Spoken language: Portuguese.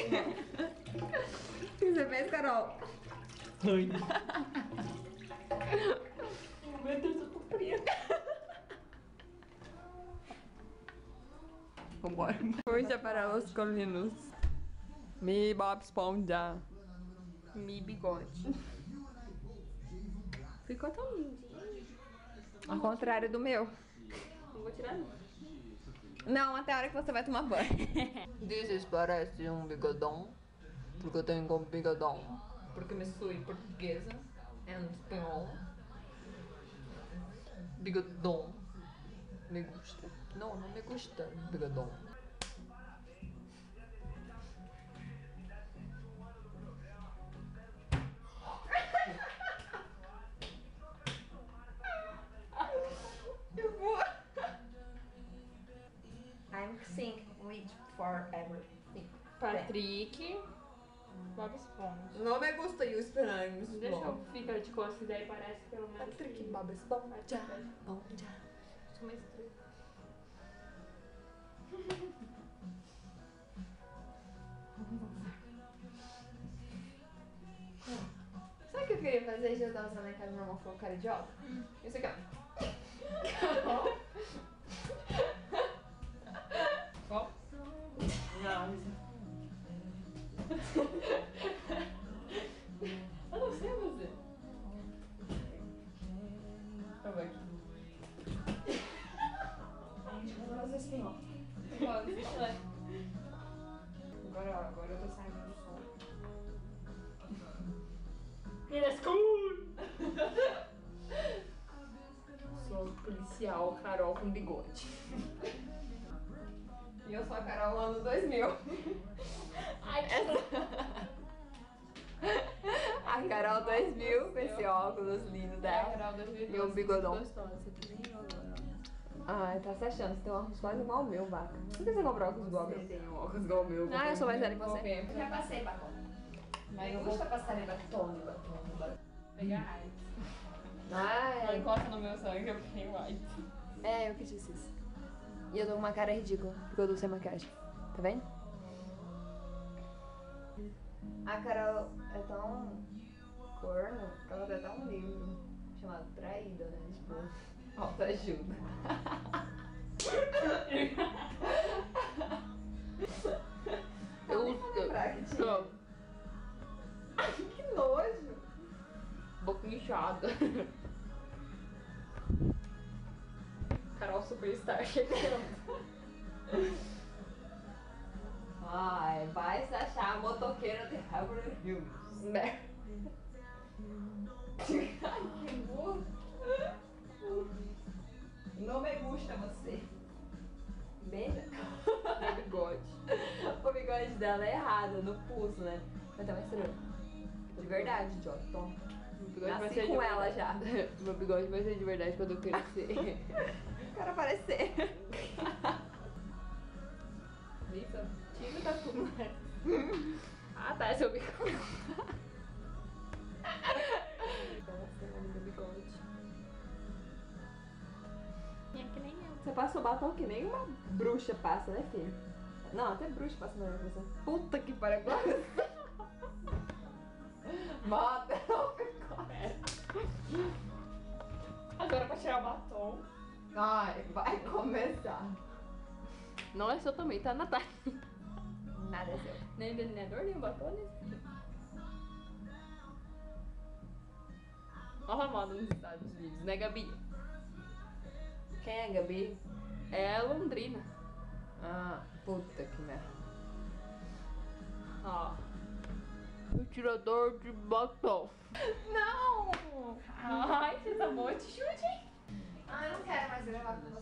O que você fez, Carol? Ai. Meu Deus, eu tô preta. Vambora. Força para os colinos. Mi Bob Esponja. Mi bigode. Ficou tão lindinho. Ao contrário do meu. Não vou tirar não. Não, até a hora que você vai tomar banho. This parece um bigodão. Porque eu tenho como bigodão. Porque me sou portuguesa. Em espanhol. Bigodão. Me gusta. Não, não me gusta bigodão. I'm sing with forever. Patrick. Bob Esponja. Não me gusta you esperando. Deixa eu ficar de costas, daí parece pelo menos. Patrick Bob Esponja. Sou uma estrela. Sabe o que eu queria fazer? Já tava usando na casa do meu irmão, falou cara idiota? Isso aqui, ó. Qual? Não. Eu não sei fazer. Vamos aqui. Vou fazer assim, ó. Agora eu tô saindo do som. Ele é escuro! Sou policial Carol com bigode. E eu sou a Carol ano 2000. Ai, A Carol 2000 com esse óculos lindo dela. Carol 2012. E um bigodão. Gostosa, você também agora. Ai, tá se achando. Você tem um óculos quase igual ao meu, vaca. Por que você comprou óculos igual ao meu? Tem um óculos igual o meu. Ah, eu sou mais velha que você. Comprei. Já passei batom. Mas Eu eu gosto vou de passar batom. pegar AIDS. Não Ai, encosta no meu sangue, eu fiquei white. é, eu que disse isso. E eu tô com uma cara ridícula, porque eu tô sem maquiagem. Tá vendo? A Carol é tão corno que ela tem até um livro chamado Traída, né? Tipo, autoajuda. Eu Lembrar que tinha. Que nojo! Boca inchada. Carol Superstar chegando. Ai, vai se achar a motoqueira de Beverly Hills. Né? Ai, que burro. Não me gusta você. Beija. Meu bigode. O bigode dela é errado, no pulso, né? Mas tá uma estrela. De verdade, idiota. Toma. Meu bigode vai Nasci ser com de ela verdade. já. Meu bigode vai ser de verdade quando eu crescer. Quero aparecer. Lisa, tira da tua. Ah, tá, é seu bigode. Meu bigode. É que nem eu. Você passou batom que nem uma bruxa passa, né, filho? Não, até bruxa passa melhor que você. Puta que pariu, agora. Moda, não ficou. Agora pra tirar o batom. Ai, vai começar. Não é seu também, tá, Natália? Nada é seu. Nem delineador, nem batom, nem... Olha a moda nos Estados Unidos, né, Gabi? Quem é, Gabi? É Londrina. Ah, puta que merda. Ó. O tirador de batom. Não! Ai, você tá muito chute, hein? Ai, não quero mais gravar com você.